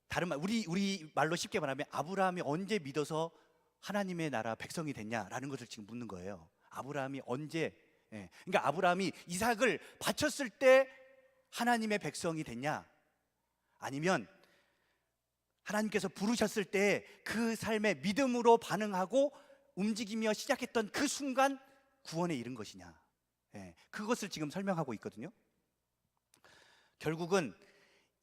다른 말, 우리 말로 쉽게 말하면 아브라함이 언제 믿어서 하나님의 나라 백성이 됐냐라는 것을 지금 묻는 거예요. 아브라함이 언제, 그러니까 아브라함이 이삭을 바쳤을 때 하나님의 백성이 됐냐? 아니면 하나님께서 부르셨을 때 그 삶에 믿음으로 반응하고 움직이며 시작했던 그 순간 구원에 이른 것이냐? 그것을 지금 설명하고 있거든요. 결국은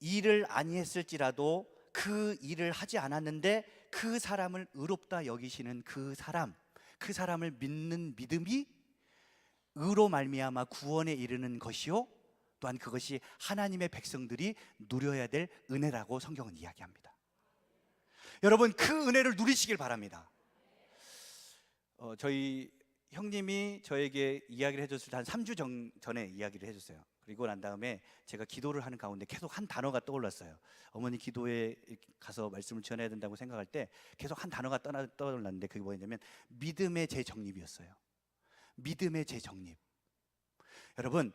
일을 아니했을지라도 그 일을 하지 않았는데 그 사람을 의롭다 여기시는 그 사람을 믿는 믿음이 의로 말미암아 구원에 이르는 것이요, 또한 그것이 하나님의 백성들이 누려야 될 은혜라고 성경은 이야기합니다. 여러분, 그 은혜를 누리시길 바랍니다. 저희 형님이 저에게 이야기를 해줬을 때 한 3주 전에 이야기를 해줬어요. 그리고 난 다음에 제가 기도를 하는 가운데 계속 한 단어가 떠올랐어요. 어머니 기도에 가서 말씀을 전해야 된다고 생각할 때 계속 한 단어가 떠올랐는데 그게 뭐였냐면 믿음의 재정립이었어요. 믿음의 재정립. 여러분,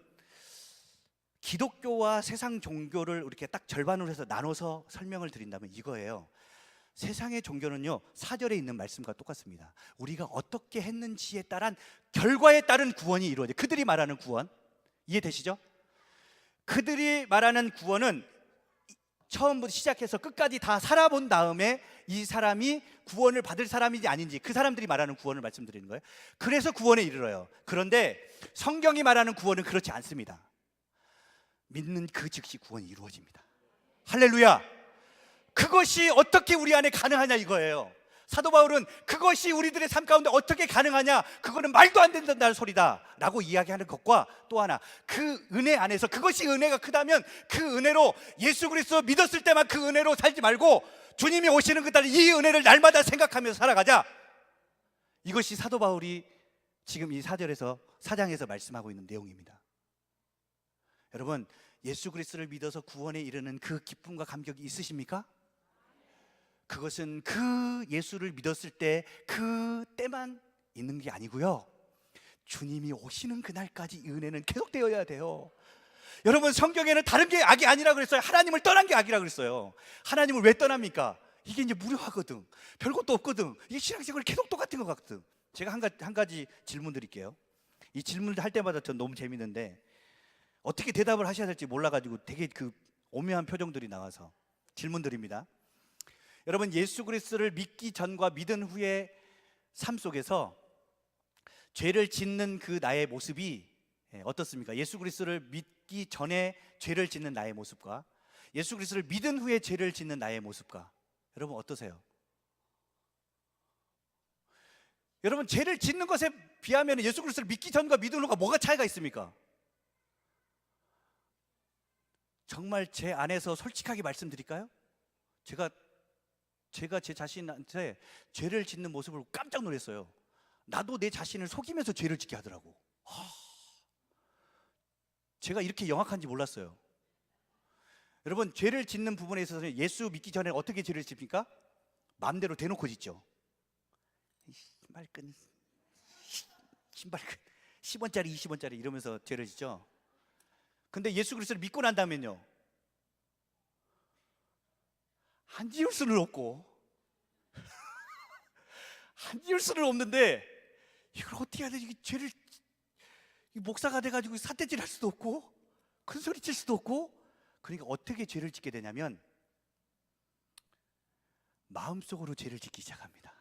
기독교와 세상 종교를 이렇게 딱 절반으로 해서 나눠서 설명을 드린다면 이거예요. 세상의 종교는요, 4절에 있는 말씀과 똑같습니다. 우리가 어떻게 했는지에 따른 결과에 따른 구원이 이루어져요. 그들이 말하는 구원, 이해되시죠? 그들이 말하는 구원은 처음부터 시작해서 끝까지 다 살아본 다음에 이 사람이 구원을 받을 사람인지 아닌지, 그 사람들이 말하는 구원을 말씀드리는 거예요. 그래서 구원에 이르러요. 그런데 성경이 말하는 구원은 그렇지 않습니다. 믿는 그 즉시 구원이 이루어집니다. 할렐루야. 그것이 어떻게 우리 안에 가능하냐 이거예요. 사도 바울은 그것이 우리들의 삶 가운데 어떻게 가능하냐, 그거는 말도 안 된다는 소리다 라고 이야기하는 것과, 또 하나, 그 은혜 안에서 그것이 은혜가 크다면 그 은혜로 예수 그리스도 믿었을 때만 그 은혜로 살지 말고 주님이 오시는 그날 이 은혜를 날마다 생각하면서 살아가자. 이것이 사도 바울이 지금 이 4장에서 말씀하고 있는 내용입니다. 여러분, 예수 그리스도를 믿어서 구원에 이르는 그 기쁨과 감격이 있으십니까? 그것은 그 예수를 믿었을 때 그 때만 있는 게 아니고요, 주님이 오시는 그날까지 이 은혜는 계속되어야 돼요. 여러분, 성경에는 다른 게 악이 아니라 그랬어요. 하나님을 떠난 게 악이라 그랬어요. 하나님을 왜 떠납니까? 이게 이제 무료하거든. 별것도 없거든. 이게 신앙생활 계속 똑같은 것 같거든. 제가 한 가지 질문 드릴게요. 이 질문을 할 때마다 전 너무 재밌는데 어떻게 대답을 하셔야 될지 몰라가지고 되게 그 오묘한 표정들이 나와서 질문 드립니다. 여러분, 예수 그리스도를 믿기 전과 믿은 후의 삶 속에서 죄를 짓는 그 나의 모습이 어떻습니까? 예수 그리스도를 믿기 전에 죄를 짓는 나의 모습과 예수 그리스도를 믿은 후에 죄를 짓는 나의 모습과, 여러분 어떠세요? 여러분, 죄를 짓는 것에 비하면 예수 그리스도를 믿기 전과 믿은 후가 뭐가 차이가 있습니까? 정말 제 안에서 솔직하게 말씀드릴까요? 제가 제 자신한테 죄를 짓는 모습을 깜짝 놀랐어요. 나도 내 자신을 속이면서 죄를 짓게 하더라고. 제가 이렇게 영악한지 몰랐어요. 여러분, 죄를 짓는 부분에 있어서 예수 믿기 전에 어떻게 죄를 짓습니까? 마음대로 대놓고 짓죠. 신발끈 10원짜리 20원짜리 이러면서 죄를 짓죠. 근데 예수 그리스도를 믿고 난 다음에는요, 안 지울 수는 없고 안 지울 수는 없는데 이걸 어떻게 해야 되지? 죄를, 목사가 돼가지고 사태질 할 수도 없고 큰 소리 칠 수도 없고, 그러니까 어떻게 죄를 짓게 되냐면 마음속으로 죄를 짓기 시작합니다.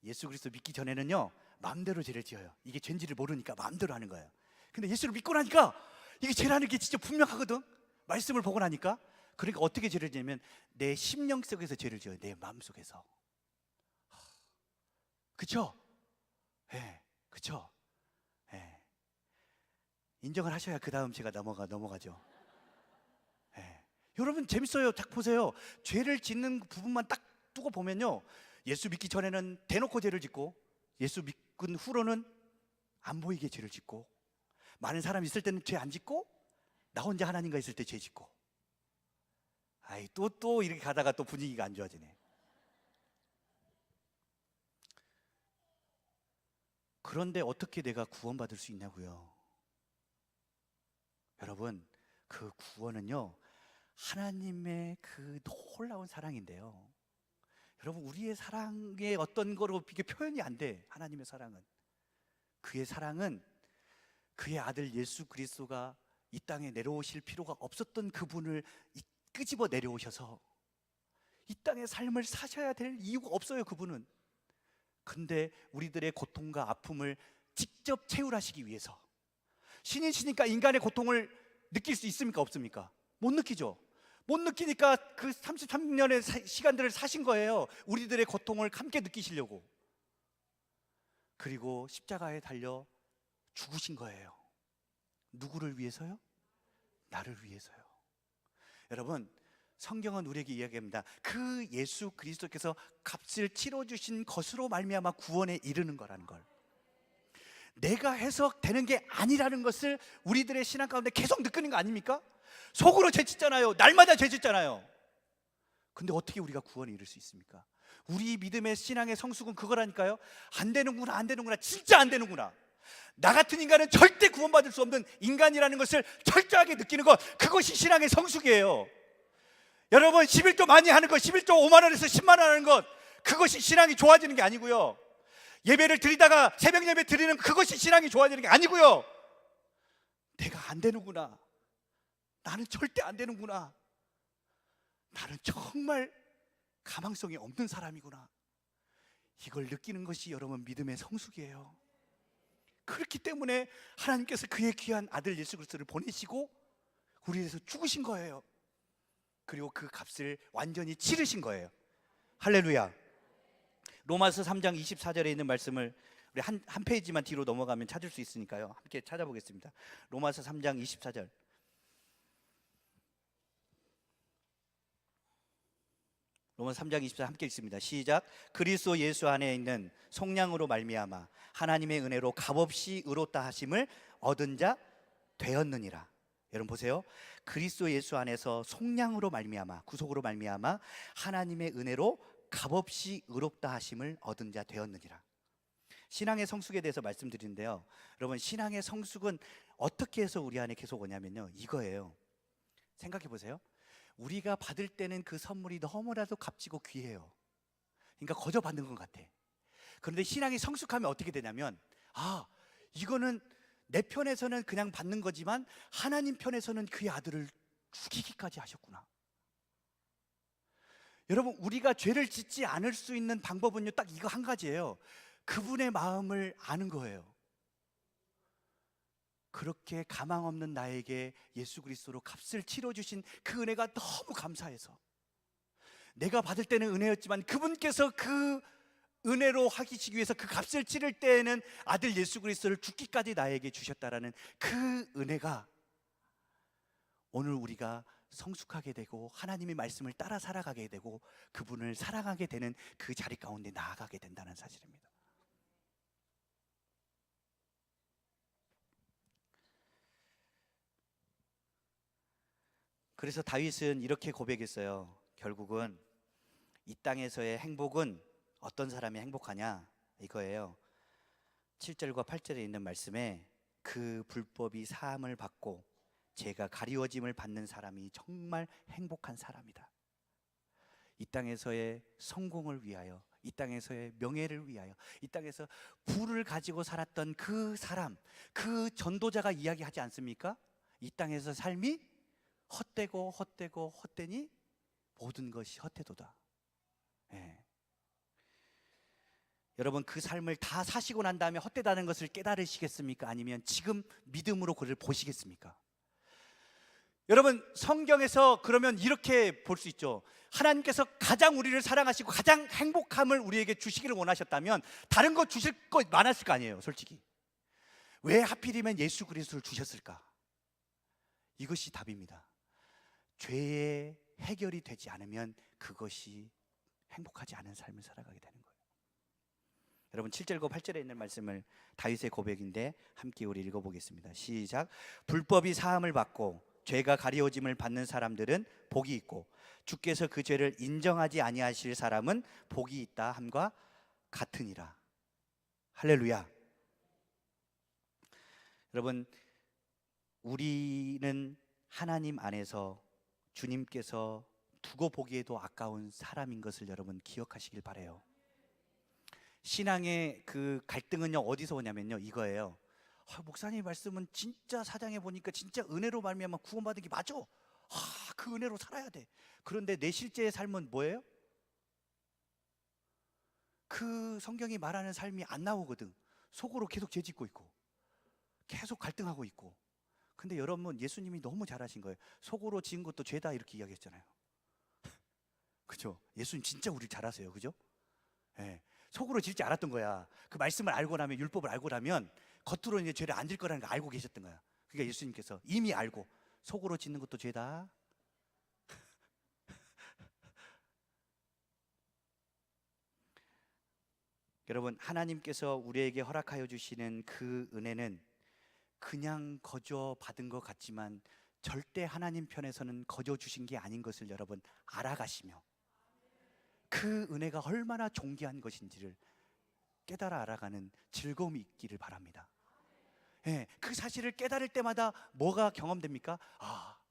예수 그리스도 믿기 전에는요, 마음대로 죄를 지어요. 이게 죄인지를 모르니까 마음대로 하는 거예요. 근데 예수를 믿고 나니까 이게 죄라는 게 진짜 분명하거든. 말씀을 보고 나니까. 그러니까 어떻게 죄를 지냐면 내 심령 속에서 죄를 지어요. 내 마음 속에서. 그쵸? 예, 그쵸? 예. 인정을 하셔야 그 다음 제가 넘어가죠. 예. 여러분, 재밌어요. 딱 보세요. 죄를 짓는 부분만 딱 두고 보면요, 예수 믿기 전에는 대놓고 죄를 짓고 예수 믿은 후로는 안 보이게 죄를 짓고, 많은 사람이 있을 때는 죄 안 짓고 나 혼자 하나님과 있을 때 죄 짓고, 또 이렇게 가다가 또 분위기가 안 좋아지네. 그런데 어떻게 내가 구원받을 수 있냐고요? 여러분, 그 구원은요, 하나님의 그 놀라운 사랑인데요, 여러분, 우리의 사랑의 어떤 거로 이게 표현이 안 돼. 하나님의 사랑은, 그의 사랑은 그의 아들 예수 그리스도가 이 땅에 내려오실 필요가 없었던 그분을 끄집어 내려오셔서 이 땅의 삶을 사셔야 될 이유가 없어요, 그분은. 근데 우리들의 고통과 아픔을 직접 체휼하시기 위해서, 신이시니까 인간의 고통을 느낄 수 있습니까, 없습니까? 못 느끼죠. 못 느끼니까 그 33년의 시간들을 사신 거예요. 우리들의 고통을 함께 느끼시려고. 그리고 십자가에 달려 죽으신 거예요. 누구를 위해서요? 나를 위해서요. 여러분, 성경은 우리에게 이야기합니다. 그 예수 그리스도께서 값을 치러주신 것으로 말미암아 구원에 이르는 거라는 걸. 내가 해석되는 게 아니라는 것을 우리들의 신앙 가운데 계속 느끼는 거 아닙니까? 속으로 죄짓잖아요. 날마다 죄짓잖아요. 근데 어떻게 우리가 구원에 이를 수 있습니까? 우리 믿음의 신앙의 성숙은 그거라니까요. 안 되는구나, 안 되는구나, 진짜 안 되는구나. 나 같은 인간은 절대 구원받을 수 없는 인간이라는 것을 철저하게 느끼는 것, 그것이 신앙의 성숙이에요. 여러분, 11조 많이 하는 것, 11조 5만 원에서 10만 원 하는 것, 그것이 신앙이 좋아지는 게 아니고요. 예배를 드리다가 새벽 예배 드리는 그것이 신앙이 좋아지는 게 아니고요. 내가 안 되는구나, 나는 절대 안 되는구나, 나는 정말 가망성이 없는 사람이구나, 이걸 느끼는 것이 여러분 믿음의 성숙이에요. 그렇기 때문에 하나님께서 그의 귀한 아들 예수 그리스도를 보내시고 우리 위해서 죽으신 거예요. 그리고 그 값을 완전히 치르신 거예요. 할렐루야. 로마서 3장 24절에 있는 말씀을 우리 한 페이지만 뒤로 넘어가면 찾을 수 있으니까요, 함께 찾아보겠습니다. 로마서 3장 24절. 로마서 3장 24절 함께 읽습니다. 시작. 그리스도 예수 안에 있는 속량으로 말미암아 하나님의 은혜로 값없이 의롭다 하심을 얻은 자 되었느니라. 여러분 보세요. 그리스도 예수 안에서 속량으로 말미암아, 구속으로 말미암아 하나님의 은혜로 값없이 의롭다 하심을 얻은 자 되었느니라. 신앙의 성숙에 대해서 말씀드리는데요, 여러분, 신앙의 성숙은 어떻게 해서 우리 안에 계속 오냐면요, 이거예요. 생각해 보세요. 우리가 받을 때는 그 선물이 너무나도 값지고 귀해요. 그러니까 거저 받는 것 같아. 그런데 신앙이 성숙하면 어떻게 되냐면, 아, 이거는 내 편에서는 그냥 받는 거지만 하나님 편에서는 그의 아들을 죽이기까지 하셨구나. 여러분, 우리가 죄를 짓지 않을 수 있는 방법은요, 딱 이거 한 가지예요. 그분의 마음을 아는 거예요. 그렇게 가망 없는 나에게 예수 그리스도로 값을 치러주신 그 은혜가 너무 감사해서, 내가 받을 때는 은혜였지만 그분께서 그 은혜로 하시기 위해서 그 값을 치를 때에는 아들 예수 그리스도를 죽기까지 나에게 주셨다라는 그 은혜가 오늘 우리가 성숙하게 되고 하나님의 말씀을 따라 살아가게 되고 그분을 사랑하게 되는 그 자리 가운데 나아가게 된다는 사실입니다. 그래서 다윗은 이렇게 고백했어요. 결국은 이 땅에서의 행복은 어떤 사람이 행복하냐, 이거예요. 7절과 8절에 있는 말씀에 그 불법이 사함을 받고 죄가 가리워짐을 받는 사람이 정말 행복한 사람이다. 이 땅에서의 성공을 위하여, 이 땅에서의 명예를 위하여, 이 땅에서 부를 가지고 살았던 그 사람, 그 전도자가 이야기하지 않습니까? 이 땅에서 삶이 헛되고 헛되고 헛되니 모든 것이 헛되도다. 예. 여러분, 그 삶을 다 사시고 난 다음에 헛되다는 것을 깨달으시겠습니까? 아니면 지금 믿음으로 그를 보시겠습니까? 여러분, 성경에서 그러면 이렇게 볼 수 있죠. 하나님께서 가장 우리를 사랑하시고 가장 행복함을 우리에게 주시기를 원하셨다면 다른 거 주실 거 많았을 거 아니에요, 솔직히. 왜 하필이면 예수 그리스도를 주셨을까? 이것이 답입니다. 죄의 해결이 되지 않으면 그것이 행복하지 않은 삶을 살아가게 되는 거예요. 여러분, 7절과 8절에 있는 말씀을, 다윗의 고백인데 함께 우리 읽어보겠습니다. 시작. 불법이 사함을 받고 죄가 가리워짐을 받는 사람들은 복이 있고 주께서 그 죄를 인정하지 아니하실 사람은 복이 있다 함과 같으니라. 할렐루야. 여러분, 우리는 하나님 안에서 주님께서 두고 보기에도 아까운 사람인 것을 여러분 기억하시길 바라요. 신앙의 그 갈등은요, 어디서 오냐면요, 이거예요. 목사님 말씀은 진짜 사장에 보니까 진짜 은혜로 말미암아 구원받은 게 맞아. 그 은혜로 살아야 돼. 그런데 내 실제의 삶은 뭐예요? 그 성경이 말하는 삶이 안 나오거든. 속으로 계속 죄짓고 있고 계속 갈등하고 있고. 근데 여러분, 예수님이 너무 잘하신 거예요. 속으로 지은 것도 죄다 이렇게 이야기했잖아요. 그죠? 예수님 진짜 우리를 잘하세요. 그죠? 예. 속으로 짓지 않았던 거야. 그 말씀을 알고 나면, 율법을 알고 나면 겉으로 이제 죄를 안 질 거라는 걸 알고 계셨던 거야. 그러니까 예수님께서 이미 알고 속으로 짓는 것도 죄다. 여러분, 하나님께서 우리에게 허락하여 주시는 그 은혜는 그냥 거저 받은 것 같지만 절대 하나님 편에서는 거저 주신 게 아닌 것을 여러분 알아가시며, 그 은혜가 얼마나 존귀한 것인지를 깨달아 알아가는 즐거움이 있기를 바랍니다. 예, 그 사실을 깨달을 때마다 뭐가 경험됩니까?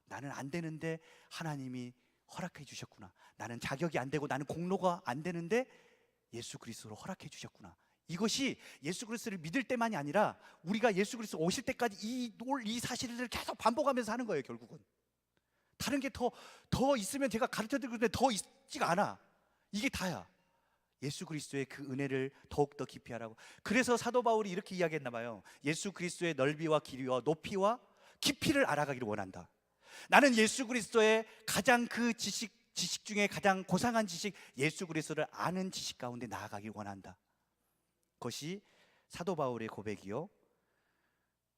나는 안 되는데 하나님이 허락해 주셨구나. 나는 자격이 안 되고 나는 공로가 안 되는데 예수 그리스도로 허락해 주셨구나. 이것이 예수 그리스도를 믿을 때만이 아니라 우리가 예수 그리스도 오실 때까지 이 사실을 계속 반복하면서 하는 거예요. 결국은 다른 게 더 있으면 제가 가르쳐드리고 있는데 더 있지가 않아. 이게 다야. 예수 그리스도의 그 은혜를 더욱더 깊이 하라고. 그래서 사도 바울이 이렇게 이야기했나 봐요. 예수 그리스도의 넓이와 길이와 높이와 깊이를 알아가기를 원한다. 나는 예수 그리스도의 가장 그 지식 중에 가장 고상한 지식, 예수 그리스도를 아는 지식 가운데 나아가길 원한다. 그것이 사도 바울의 고백이요,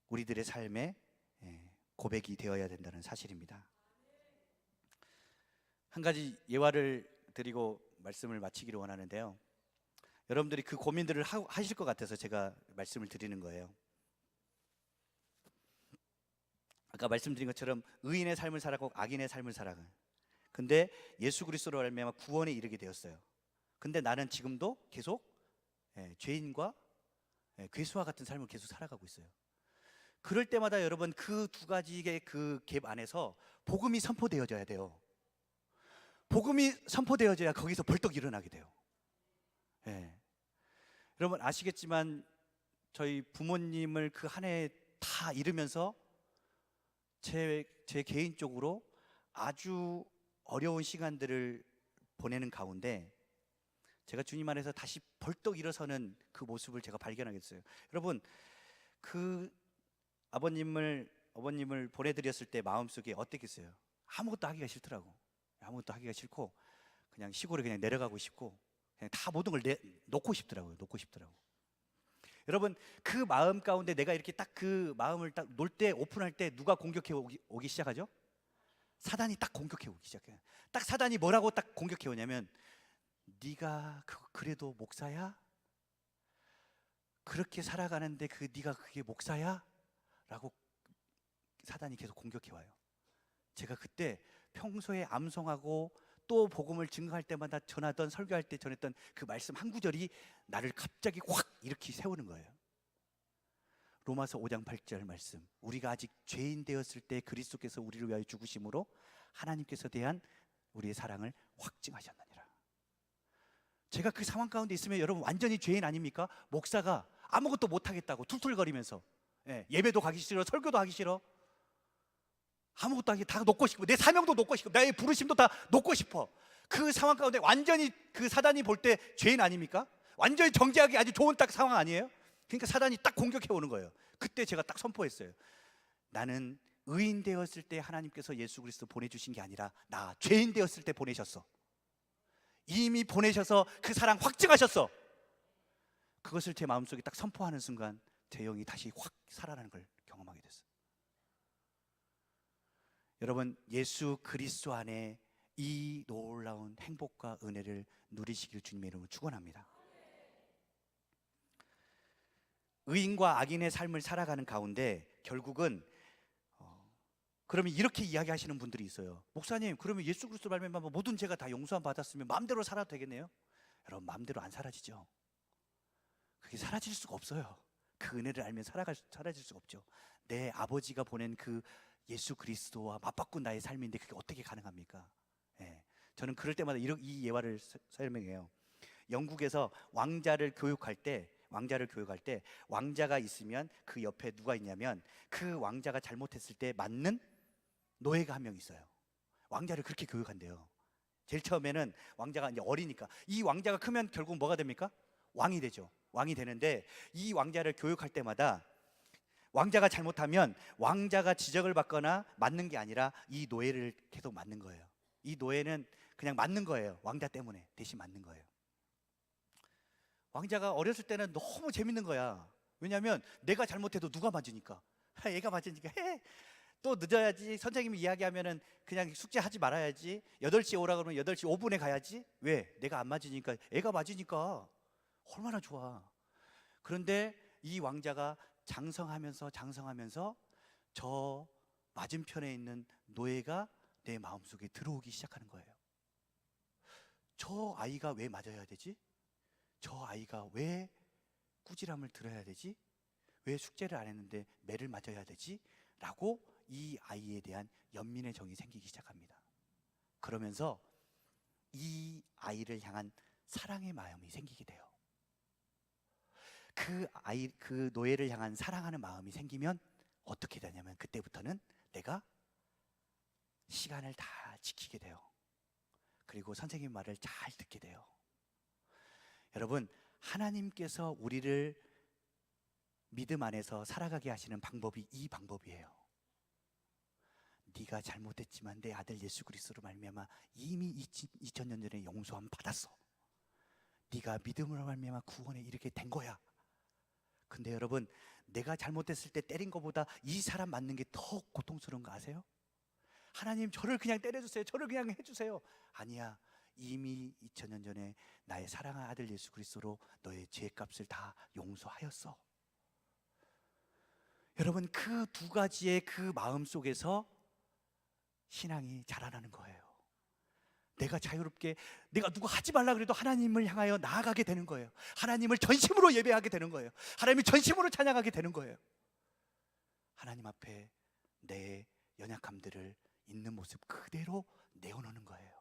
우리들의 삶의 고백이 되어야 된다는 사실입니다. 한 가지 예화를 드리고 말씀을 마치기를 원하는데요, 여러분들이 그 고민들을 하실 것 같아서 제가 말씀을 드리는 거예요. 아까 말씀드린 것처럼 의인의 삶을 살아가고 악인의 삶을 살아가. 근데 예수 그리스도로 말미암아 구원에 이르게 되었어요. 근데 나는 지금도 계속 죄인과 괴수와 같은 삶을 계속 살아가고 있어요. 그럴 때마다 여러분, 그 두 가지의 그 갭 안에서 복음이 선포되어져야 돼요. 복음이 선포되어져야 거기서 벌떡 일어나게 돼요. 여러분 아시겠지만 저희 부모님을 그 한 해 다 잃으면서 제 개인적으로 아주 어려운 시간들을 보내는 가운데 제가 주님 안에서 다시 벌떡 일어서는 그 모습을 제가 발견하게 됐어요. 여러분, 그 어머님을 보내드렸을 때 마음속에 어땠겠어요? 아무것도 하기가 싫더라고. 아무것도 하기가 싫고 그냥 시골에 그냥 내려가고 싶고 그냥 다 모든 걸 놓고 싶더라고요. 여러분, 그 마음 가운데 내가 이렇게 딱 그 마음을 딱 놓을 때, 오픈할 때 누가 공격해 오기 시작하죠? 사단이 딱 공격해 오기 시작해요. 딱 사단이 뭐라고 딱 공격해 오냐면, 네가 그래도 목사야? 그렇게 살아가는데 네가 그게 목사야? 라고 사단이 계속 공격해 와요. 제가 그때 평소에 암송하고 또 복음을 증거할 때마다 전하던, 설교할 때 전했던 그 말씀 한 구절이 나를 갑자기 확 이렇게 세우는 거예요. 로마서 5장 8절 말씀, 우리가 아직 죄인 되었을 때 그리스도께서 우리를 위하여 죽으심으로 하나님께서 대한 우리의 사랑을 확증하셨느니라. 제가 그 상황 가운데 있으면 여러분 완전히 죄인 아닙니까? 목사가 아무것도 못하겠다고 툴툴거리면서 예배도 가기 싫어, 설교도 하기 싫어, 아무것도 하기 다 놓고 싶고, 내 사명도 놓고 싶고, 나의 부르심도 다 놓고 싶어. 그 상황 가운데 완전히 그 사단이 볼 때 죄인 아닙니까? 완전히 정죄하기 아주 좋은 딱 상황 아니에요? 그러니까 사단이 딱 공격해 오는 거예요. 그때 제가 딱 선포했어요. 나는 의인 되었을 때 하나님께서 예수 그리스도 보내주신 게 아니라 나 죄인 되었을 때 보내셨어. 이미 보내셔서 그 사랑 확증하셨어. 그것을 제 마음속에 딱 선포하는 순간 제 영이 다시 확 살아나는 걸 경험하게 됐어요. 여러분, 예수 그리스도 안에 이 놀라운 행복과 은혜를 누리시길 주님의 이름으로 축원합니다. 의인과 악인의 삶을 살아가는 가운데 결국은 그러면 이렇게 이야기하시는 분들이 있어요. 목사님, 그러면 예수 그리스도 말미암아 모든 죄가 다 용서함 받았으면 마음대로 살아도 되겠네요? 여러분, 마음대로 안 사라지죠. 그게 사라질 수가 없어요. 그 은혜를 알면 사라질 수가 없죠. 내 아버지가 보낸 그 예수 그리스도와 맞바꾼 나의 삶인데 그게 어떻게 가능합니까? 저는 그럴 때마다 이 예화를 설명해요. 영국에서 왕자를 교육할 때 왕자를 교육할 때 왕자가 있으면 그 옆에 누가 있냐면 그 왕자가 잘못했을 때 맞는 노예가 한 명 있어요. 왕자를 그렇게 교육한대요. 제일 처음에는 왕자가 이제 어리니까, 이 왕자가 크면 결국 뭐가 됩니까? 왕이 되죠. 왕이 되는데 이 왕자를 교육할 때마다 왕자가 잘못하면 왕자가 지적을 받거나 맞는 게 아니라 이 노예를 계속 맞는 거예요. 이 노예는 그냥 맞는 거예요. 왕자 때문에 대신 맞는 거예요. 왕자가 어렸을 때는 너무 재밌는 거야. 왜냐하면 내가 잘못해도 누가 맞으니까. 얘가 맞으니까 해. 또 늦어야지. 선생님이 이야기하면은 그냥 숙제하지 말아야지. 8시에 오라 그러면 8시 5분에 가야지. 왜? 내가 안 맞으니까. 애가 맞으니까. 얼마나 좋아. 그런데 이 왕자가 장성하면서 저 맞은편에 있는 노예가 내 마음속에 들어오기 시작하는 거예요. 저 아이가 왜 맞아야 되지? 저 아이가 왜 꾸지람을 들어야 되지? 왜 숙제를 안 했는데 매를 맞아야 되지? 라고 이 아이에 대한 연민의 정이 생기기 시작합니다. 그러면서 이 아이를 향한 사랑의 마음이 생기게 돼요. 그 노예를 향한 사랑하는 마음이 생기면 어떻게 되냐면 그때부터는 내가 시간을 다 지키게 돼요. 그리고 선생님 말을 잘 듣게 돼요. 여러분, 하나님께서 우리를 믿음 안에서 살아가게 하시는 방법이 이 방법이에요. 네가 잘못했지만 내 아들 예수 그리스도로 말미암아 이미 2000년 전에 용서함 받았어. 네가 믿음으로 말미암아 구원에 이르게 된 거야. 근데 여러분, 내가 잘못했을 때 때린 것보다 이 사람 맞는 게 더 고통스러운 거 아세요? 하나님, 저를 그냥 때려주세요. 저를 그냥 해주세요. 아니야. 이미 2000년 전에 나의 사랑하는 아들 예수 그리스도로 너의 죄값을 다 용서하였어. 여러분, 그 두 가지의 그 마음 속에서 신앙이 자라나는 거예요. 내가 자유롭게, 내가 누가 하지 말라 그래도 하나님을 향하여 나아가게 되는 거예요. 하나님을 전심으로 예배하게 되는 거예요. 하나님을 전심으로 찬양하게 되는 거예요. 하나님 앞에 내 연약함들을 있는 모습 그대로 내어놓는 거예요.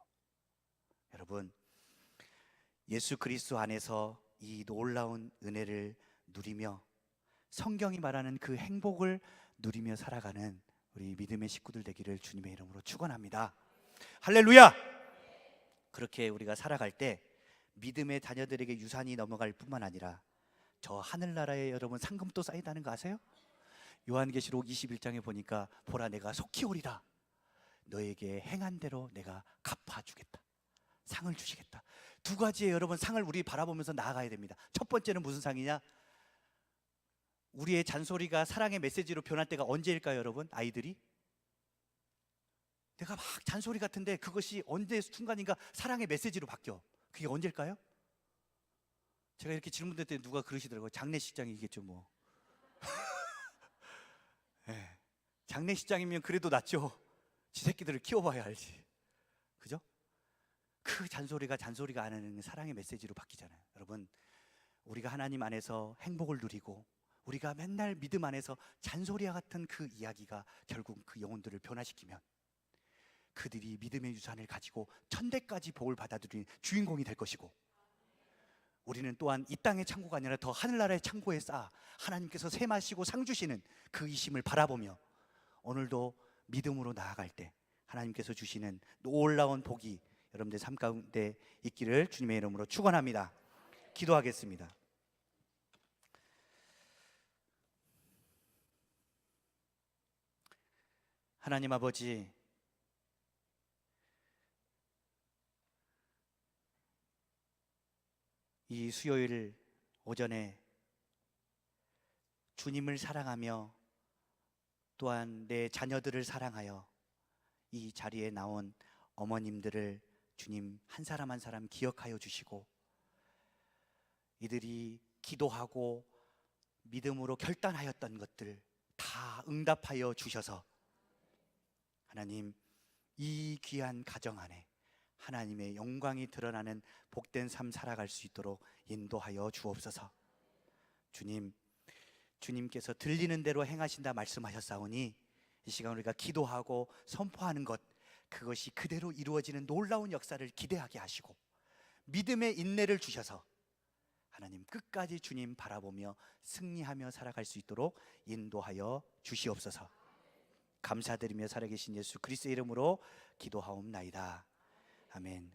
여러분, 예수 그리스도 안에서 이 놀라운 은혜를 누리며 성경이 말하는 그 행복을 누리며 살아가는 우리 믿음의 식구들 되기를 주님의 이름으로 축원합니다. 할렐루야! 그렇게 우리가 살아갈 때 믿음의 자녀들에게 유산이 넘어갈 뿐만 아니라 저 하늘나라에 여러분 상금도 쌓인다는 거 아세요? 요한계시록 21장에 보니까 보라, 내가 속히 오리라. 너에게 행한 대로 내가 갚아주겠다. 상을 주시겠다. 두 가지의 여러분 상을 우리 바라보면서 나아가야 됩니다. 첫 번째는 무슨 상이냐? 우리의 잔소리가 사랑의 메시지로 변할 때가 언제일까요, 여러분? 아이들이? 내가 막 잔소리 같은데 그것이 언제 순간인가 사랑의 메시지로 바뀌어. 그게 언제일까요? 제가 이렇게 질문할 때 누가 그러시더라고요. 장례식장이겠죠 뭐. 네. 장례식장이면 그래도 낫죠. 지 새끼들을 키워봐야 알지. 그죠? 그 잔소리가 아니는 사랑의 메시지로 바뀌잖아요. 여러분, 우리가 하나님 안에서 행복을 누리고 우리가 맨날 믿음 안에서 잔소리와 같은 그 이야기가 결국 그 영혼들을 변화시키면 그들이 믿음의 유산을 가지고 천대까지 복을 받아들이는 주인공이 될 것이고, 우리는 또한 이 땅의 창고가 아니라 더 하늘나라의 창고에 쌓아 하나님께서 세 마시고 상 주시는 그 이심을 바라보며 오늘도 믿음으로 나아갈 때 하나님께서 주시는 놀라운 복이 여러분들 삶 가운데 있기를 주님의 이름으로 축원합니다. 기도하겠습니다. 하나님 아버지, 이 수요일 오전에 주님을 사랑하며 또한 내 자녀들을 사랑하여 이 자리에 나온 어머님들을 주님 한 사람 한 사람 기억하여 주시고, 이들이 기도하고 믿음으로 결단하였던 것들 다 응답하여 주셔서 하나님, 이 귀한 가정 안에 하나님의 영광이 드러나는 복된 삶 살아갈 수 있도록 인도하여 주옵소서. 주님, 주님께서 들리는 대로 행하신다 말씀하셨사오니 이 시간 우리가 기도하고 선포하는 것, 그것이 그대로 이루어지는 놀라운 역사를 기대하게 하시고 믿음의 인내를 주셔서 하나님 끝까지 주님 바라보며 승리하며 살아갈 수 있도록 인도하여 주시옵소서. 감사드리며 살아계신 예수 그리스도의 이름으로 기도하옵나이다. 아멘.